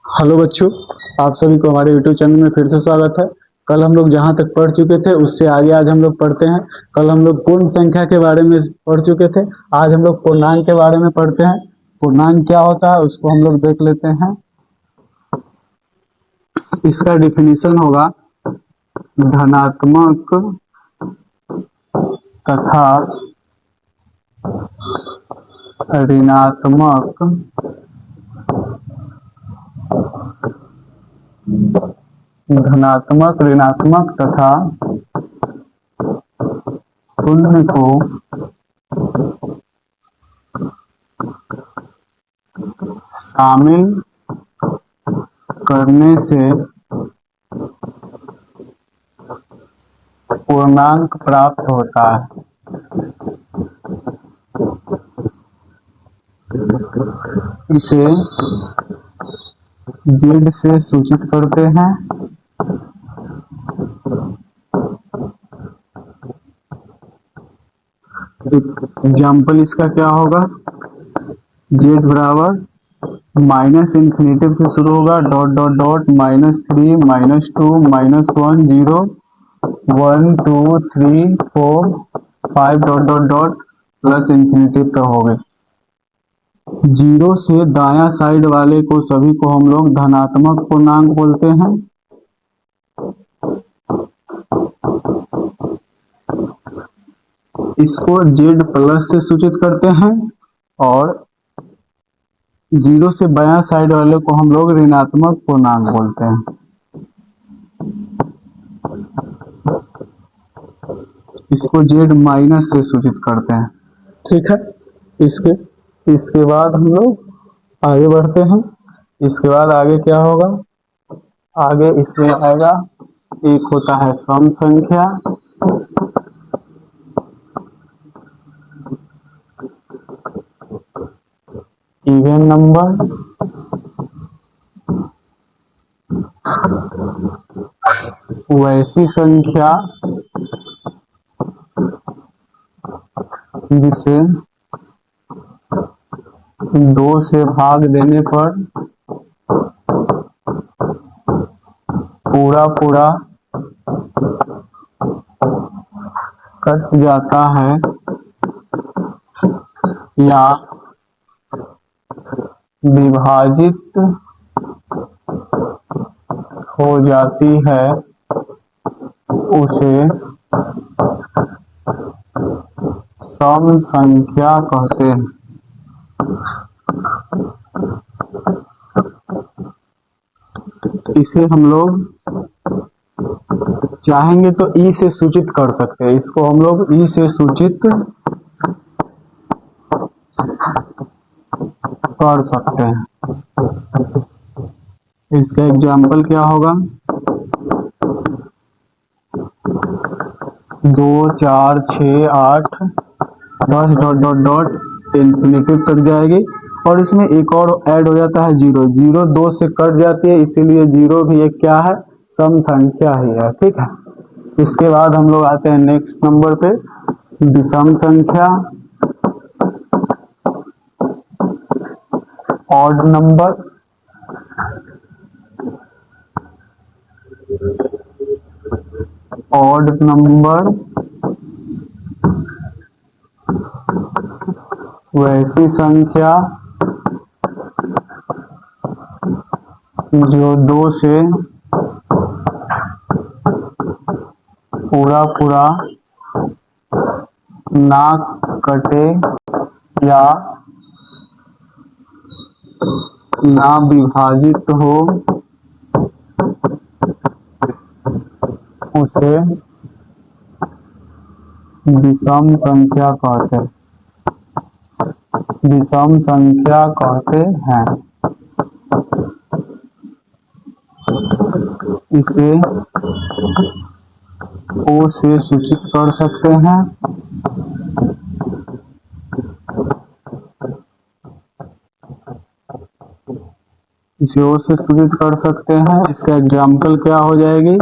Hello बच्चों, आप सभी को हमारे यूट्यूब चैनल में फिर से स्वागत है। कल हम लोग जहाँ तक पढ़ चुके थे उससे आगे आज हम लोग पढ़ते हैं। कल हम लोग पूर्ण संख्या के बारे में पढ़ चुके थे, आज हम लोग पूर्णांक के बारे में पढ़ते हैं। पूर्णांक क्या होता है उसको हम लोग देख लेते हैं। इसका डिफिनीशन होगा धनात्मक तथा ऋणात्मक ऋणात्मक तथा शून्य को शामिल करने से पूर्णांक प्राप्त होता है। इसे जेड से सूचित करते हैं। एग्जाम्पल इसका क्या होगा, जेड बराबर माइनस इंफिनिटिव से शुरू होगा, dot dot dot -3 -2 -1 0 1 2 3 4 5 dot dot dot plus infinitive तक हो गए। जीरो से दायां साइड वाले को सभी को हम लोग धनात्मक पूर्णांक बोलते हैं। इसको जेड प्लस से सूचित करते हैं और जीरो से बायां साइड वाले को हम लोग ऋणात्मक पूर्णांक बोलते हैं। इसको जेड माइनस से सूचित करते हैं। ठीक है, इसके बाद हम लोग आगे बढ़ते हैं। इसके बाद आगे क्या होगा, आगे इसमें आएगा एक होता है सम संख्या, इवन नंबर, वैसी संख्या जिसे 2 से भाग देने पर पूरा कट जाता है या विभाजित हो जाती है, उसे सम संख्या कहते हैं। इसे हम लोग चाहेंगे तो ई से सूचित कर सकते हैं। इसको हम लोग ई से सूचित कर सकते हैं। इसका एग्जाम्पल क्या होगा, 2 4 6 8 10 डॉट डॉट डॉट इंफिनिटिव तक जाएगी और इसमें एक और ऐड हो जाता है जीरो। जीरो 2 से कट जाती है, इसीलिए जीरो भी एक क्या है, सम संख्या ही है। ठीक है, इसके बाद हम लोग आते हैं नेक्स्ट नंबर पे, विषम संख्या, ऑड नंबर, वैसी संख्या जो 2 से पूरा ना कटे या ना विभाजित हो, उसे विषम संख्या कहते हैं। विषम संख्या कहते हैं। इसे ओ से सूचित कर सकते हैं। इसे ओ से सूचित कर सकते हैं। इसका एग्जाम्पल क्या हो जाएगी,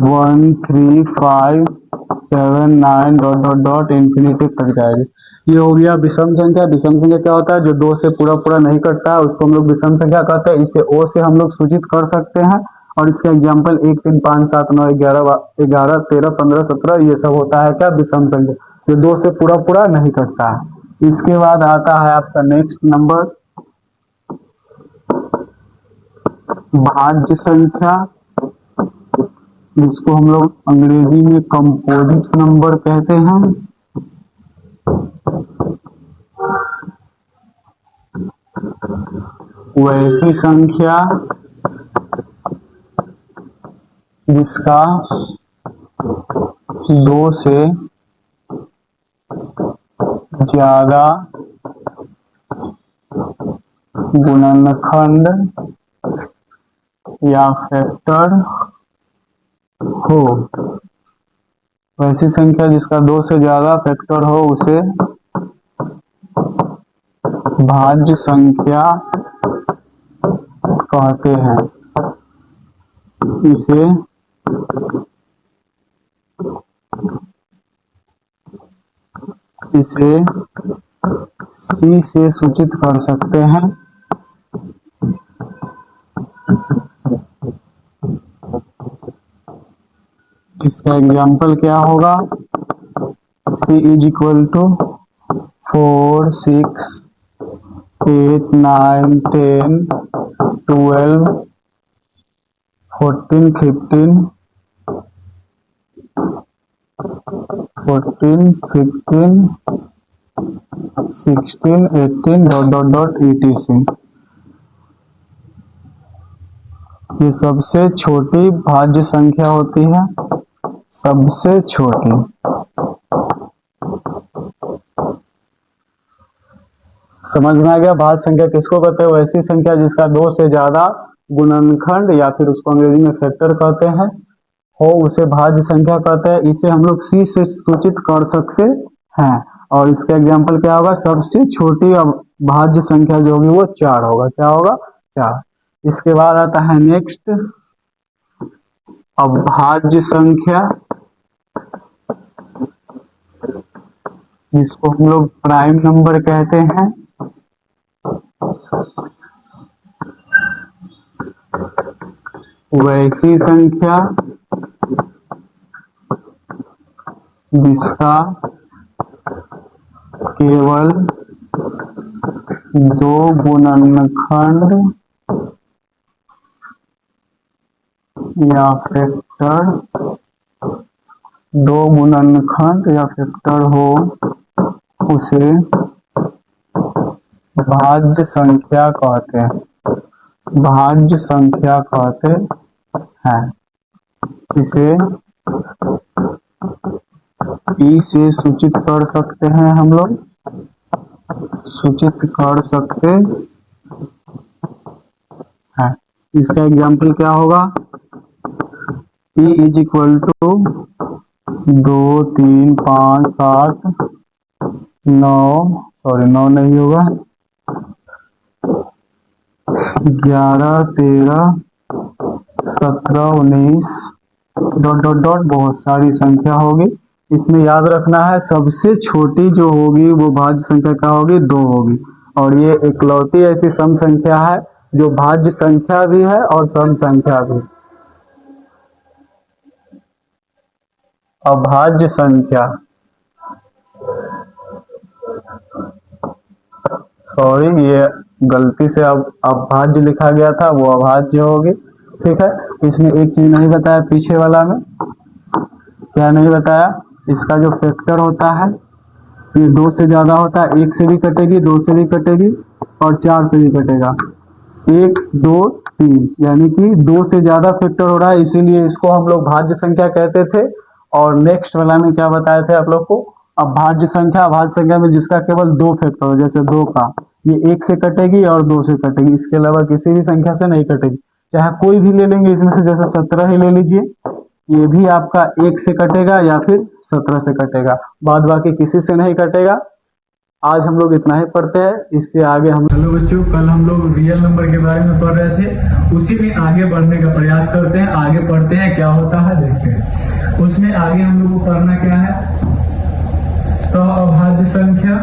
1 3 5 7 9 डॉट डॉट डॉट इंफिनिटी तक जाएगी। ये हो गया विषम संख्या। विषम संख्या क्या होता है? जो दो से पूरा पूरा नहीं कटता है उसको हम लोग विषम संख्या कहते हैं। इसे ओ से हम लोग सूचित कर सकते हैं। और इसका एग्जाम्पल 1 3 5 7 9 11 11 13 15 17 ये सब होता है क्या? विषम संख्या, जो दो से पूरा पूरा नहीं कटता है। इसके बाद आता है आपका नेक्स्ट नंबर भाज्य संख्या, जिसको हम लोग अंग्रेजी में कंपोजिट नंबर कहते हैं। वैसी संख्या जिसका दो से ज्यादा गुणनखंड या फैक्टर हो। वैसी संख्या जिसका दो से ज्यादा फैक्टर हो उसे भाज्य संख्या कहते हैं। इसे सी से सूचित कर सकते हैं। इसका एग्जाम्पल क्या होगा? C is equal to 4 6 8 9 10 12 14 15 16 18 etc। ये सबसे छोटी भाज्य संख्या होती है, सबसे छोटी। समझ में आ गया? भाज्य संख्या किसको कहते हैं? वैसी संख्या जिसका दो से ज्यादा गुणनखंड या फिर उसको अंग्रेजी में फैक्टर कहते हैं हो उसे भाज्य संख्या कहते हैं। इसे हम लोग सी से सूचित कर सकते हैं। और इसका एग्जाम्पल क्या होगा? सबसे छोटी भाज्य संख्या जो होगी वो 4 होगा। क्या होगा? 4। इसके बाद आता है नेक्स्ट अभाज्य संख्या, जिसको हम लोग प्राइम नंबर कहते हैं। वैसी संख्या जिसका केवल दो गुणनखंड या फैक्टर हो उसे भाज्य संख्या कहते हैं। भाज्य संख्या कहते हैं। इसे ई से सूचित कर सकते हैं, हम लोग सूचित कर सकते हैं। इसका एग्जाम्पल क्या होगा? ई इज इक्वल टू 2 3 5 7 9 नहीं होगा 11 13 17 19 ... बहुत सारी संख्या होगी। इसमें याद रखना है सबसे छोटी जो होगी वो भाज्य संख्या क्या होगी? 2 होगी। और ये इकलौती ऐसी सम संख्या है जो भाज्य संख्या भी है और सम संख्या भी। अभाज्य संख्या, सॉरी ये गलती से अब अभाज्य लिखा गया था, वो अभाज्य होगी। ठीक है। इसमें एक चीज नहीं बताया पीछे वाला में, क्या नहीं बताया? इसका जो फैक्टर होता है ये 2 से ज्यादा होता है। 1 से भी कटेगी, 2 से भी कटेगी और 4 से भी कटेगा। 1 2 3 यानी कि 2 से ज्यादा फैक्टर हो रहा है, इसीलिए इसको हम लोग भाज्य संख्या कहते थे। और नेक्स्ट वाला में क्या बताए थे आप लोग को? अभाज्य संख्या। अभाज्य संख्या में जिसका केवल 2 फैक्टर हो, जैसे 2 का, ये 1 से कटेगी और 2 से कटेगी, इसके अलावा किसी भी संख्या से नहीं कटेगी। चाहे कोई भी ले लेंगे इसमें से, जैसे 17 ही ले लीजिए, ये भी आपका 1 से कटेगा या फिर 17 से कटेगा, बाद बाकी किसी से नहीं कटेगा। आज हम लोग इतना ही पढ़ते हैं, इससे आगे हम हेलो बच्चों, कल हम लोग रियल नंबर के बारे में पढ़ रहे थे, उसी में आगे बढ़ने का प्रयास करते हैं। आगे पढ़ते हैं क्या होता है देखते हैं। उसमें आगे हम लोग को करना क्या है? सअभाज्य संख्या,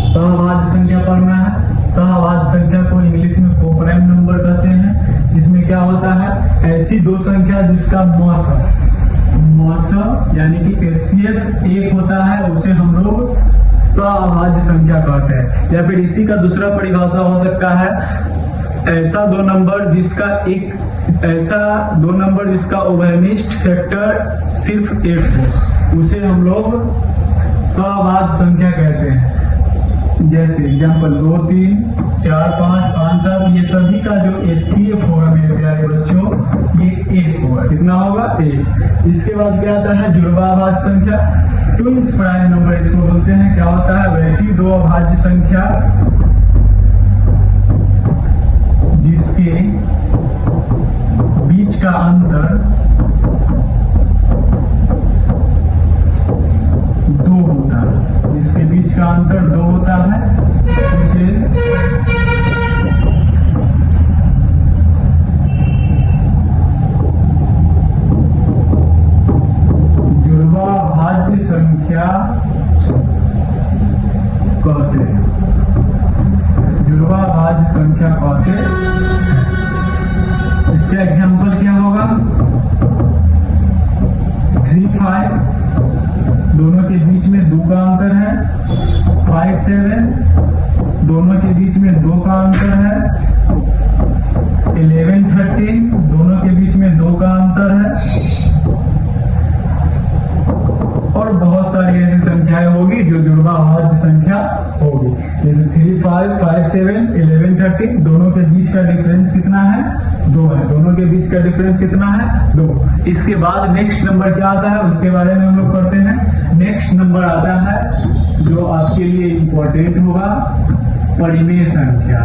सहभाज्य संख्या पढ़ना है। सहभाज्य संख्या को इंग्लिश में कोप्राइम नंबर कहते हैं। इसमें क्या होता है, ऐसी दो संख्या जिसका मौस यानी कि एचसीएफ एक होता है, उसे हम लोग सहभाज्य संख्या कहते हैं। या फिर इसी का दूसरा परिभाषा हो सकता है, ऐसा दो नंबर जिसका उभयनिष्ठ फैक्टर सिर्फ एक हो, उसे हम लोग सहभाज्य संख्या कहते हैं। जैसे एग्जाम्पल 2, 3, 4, 5, 5, 7, ये सभी का जो HCF होगा मेरे प्यारे बच्चों, ये 1 होगा। कितना होगा? 1। इसके बाद क्या आता है, जुड़वा अभाज्य संख्या, ट्विंस प्राइम नंबर इसको बोलते हैं। क्या होता है, वैसी दो अभाज्य संख्या जिसके बीच का अंतर 2 होता है, जिसके बीच का अंतर 2 होता है, उसे जुड़वा भाज्य संख्या कहते हैं। जुड़वा भाज्य संख्या कहते हैं। इसका एग्जाम्पल क्या होगा, 3, 5, दोनों के बीच में 2 का अंतर है। 5, 7, दोनों के बीच में 2 का अंतर है। 11, 13, दोनों के बीच में 2 का अंतर है। और बहुत सारी ऐसी संख्याएं होगी जो जुड़वा अभाज्य संख्या होगी। जैसे 3, 5, 5, 7, 11, 13, दोनों के बीच का डिफरेंस कितना है? 2 है। दोनों के बीच का डिफरेंस कितना है? 2। इसके बाद नेक्स्ट नंबर क्या आता है, उसके बारे में हम लोग पढ़ते हैं। नेक्स्ट नंबर आता है जो आपके लिए इंपॉर्टेंट होगा, परिमेय संख्या।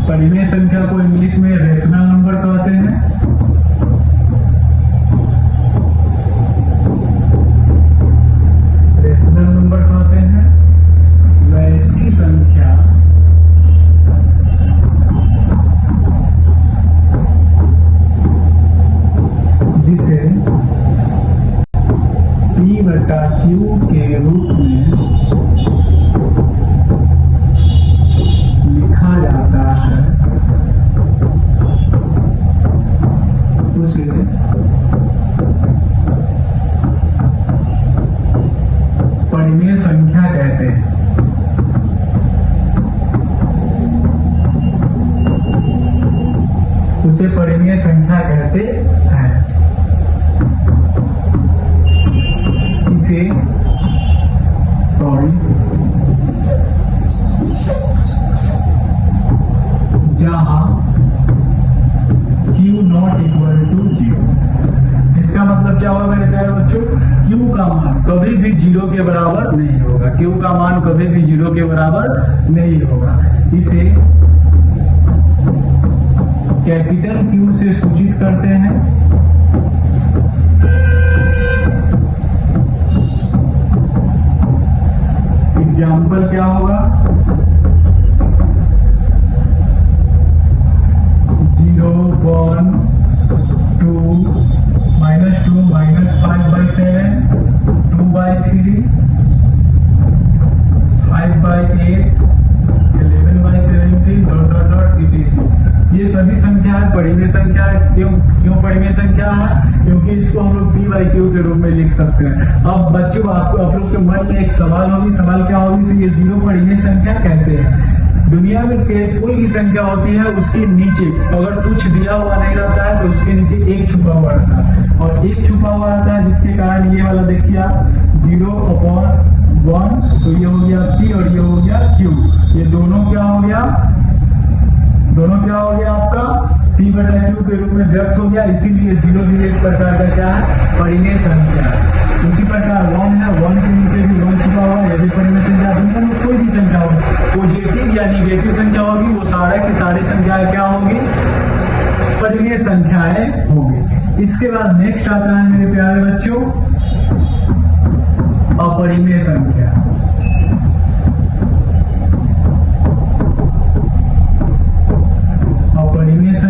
परिमेय संख्या को इंग्लिश में रेशनल नंबर कहते हैं। रेशनल नंबर कहते हैं वैसी संख्या जिसे P/Q के रूप में लिखा जाता है, उसे परिमेय संख्या कहते हैं। उसे परिमेय संख्या कहते हैं। इसे जहां Q नॉट इक्वल टू 0। इसका मतलब क्या होगा मेरे प्यारे बच्चों, Q का मान कभी भी 0 के बराबर नहीं होगा। Q का मान कभी भी 0 के बराबर नहीं होगा। इसे कैपिटल Q से सूचित करते हैं। एग्जाम्पल क्या होगा, 0, 1, 2, -2, -5/7, 2/3, 5/8, 11/17, ... ये सभी संख्या है परिमेय संख्या है। क्यों परिमेय संख्या है? क्योंकि इसको हम लोग P/Q के रूप में लिख सकते हैं। अब बच्चों आप लोग के मन में एक सवाल होगी, सवाल क्या होगी, ये 0 परिमेय संख्या कैसे है? दुनिया में कोई भी संख्या होती है, उसके नीचे अगर कुछ दिया हुआ नहीं रहता है तो उसके नीचे 1 छुपा हुआ रहता है, और 1 छुपा हुआ रहता है, जिसके कारण ये वाला देखिए आप 0/1, तो ये हो गया P और ये हो गया Q। ये दोनों क्या हो गया आपका P/Q के रूप में व्यक्त हो गया। इसीलिए 0 भी एक प्रकार का क्या है, परिमेय संख्या। उसी प्रकार 1 है, 1 के नीचे भी 1 छुपा हुआ है, ये भी परिमेय संख्या। दुनिया में कोई भी संख्या होगी, पॉजिटिव या नेगेटिव संख्या होगी, वो सारे की सारी संख्याएं क्या होंगी, परिमेय संख्याएं होंगी। इसके बाद नेक्स्ट आता है मेरे प्यारे बच्चों, अपरिमेय संख्या।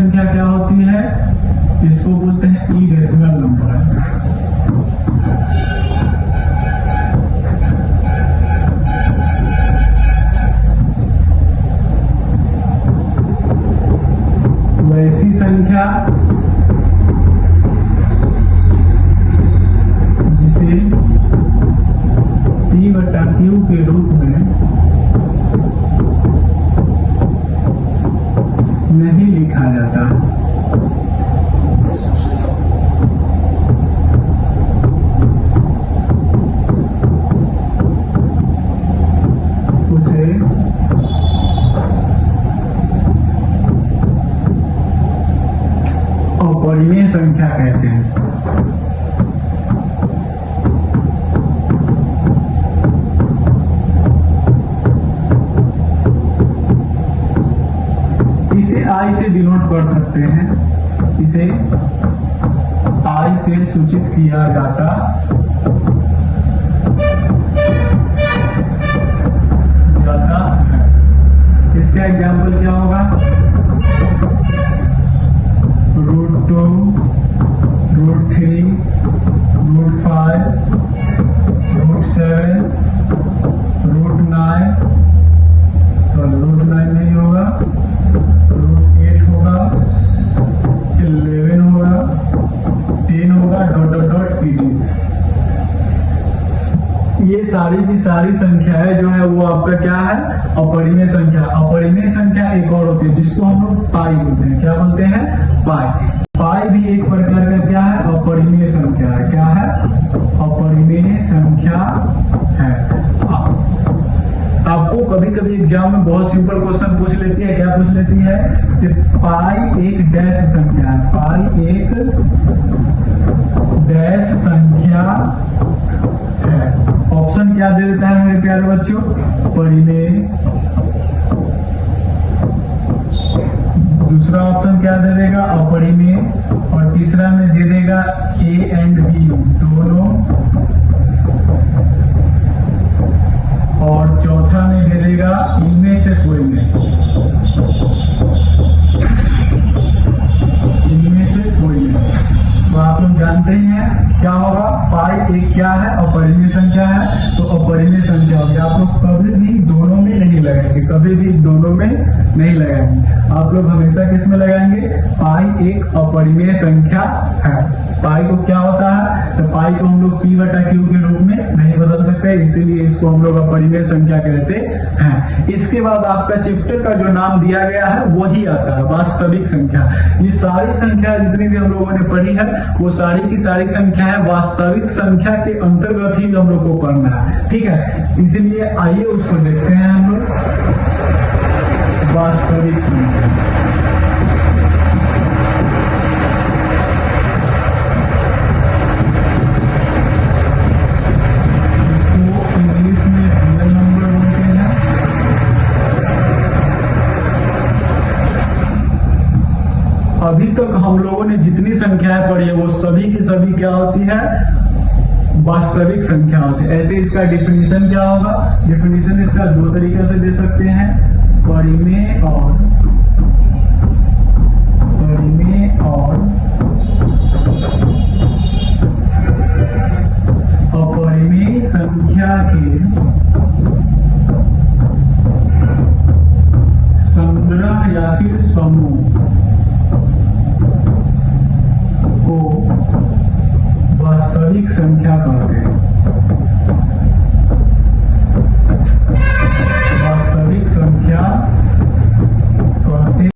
संख्या क्या होती है? इसको बोलते हैं इरेशनल नंबर। वैसी संख्या जिसे P/Q के रूप में नहीं लिखा जाता, उसे अपरिमेय संख्या कहते हैं। इसे I से डिनोट कर सकते हैं, इसे I से सूचित किया जाता है। इसका एग्जाम्पल क्या होगा? √2, √3, √5, √7, √9, सॉरी √9 नहीं होगा, √8 होगा, 11 होगा, 10 होगा, ./. ये सारी की सारी संख्याएं जो है वो आपका क्या है? अपरिमेय संख्या। अपरिमेय संख्या एक और होती है जिसको हम लोग पाई बोलते हैं। क्या बोलते हैं? पाई। पाई भी एक प्रकार का क्या है? अपरिमेय संख्या है। क्या है? अपरिमेय संख्या है। आपको कभी कभी एग्जाम में बहुत सिंपल क्वेश्चन पूछ लेती है। क्या पूछ लेती है? सिर्फ पाई एक डैश संख्या है। पाई एक डैश संख्या है। ऑप्शन क्या दे देता है मेरे प्यारे बच्चों? परिमेय। दूसरा ऑप्शन क्या दे देगा? अपरिमेय। और तीसरा में दे देगा A and B दोनों। और चौथा में दे देगा इनमें से कोई नहीं। इनमें से कोई नहीं। तो आप लोग जानते ही हैं क्या होगा? पाई एक क्या है? अपरिमेय संख्या है। तो अपरिमेय संख्या होगी। आप लोग कभी भी दोनों में नहीं लगाएंगे, कभी भी दोनों में नहीं लगाएंगे। आप लोग हमेशा किस में लगाएंगे? पाई एक अपरिमेय संख्या है। पाई को क्या होता है? तो पाई को हम लोग P/Q के रूप में नहीं बदल सकते, इसीलिए इसको हम लोग अपरिमेय संख्या कहते हैं। इसके बाद आपका चैप्टर का जो नाम दिया गया है वही आता है, वास्तविक संख्या। ये सारी संख्या जितनी भी हम लोगों ने पढ़ी है वो सारी की सारी संख्या है वास्तविक संख्या के अंतर्गत ही हम लोग को पढ़ना है। ठीक है, इसीलिए आइए उसको देखते हैं हम लोग। वास्तविक संख्या अभी तक हम लोगों ने जितनी संख्याएं पढ़ी है वो सभी की सभी क्या होती है? वास्तविक संख्या होती है। ऐसे इसका डिफिनीशन क्या होगा? डिफिनीशन इसका दो तरीके से दे सकते हैं, परिमेय और अपरिमेय संख्या के संग्रह या फिर समूह को वास्तविक संख्या कहते हैं।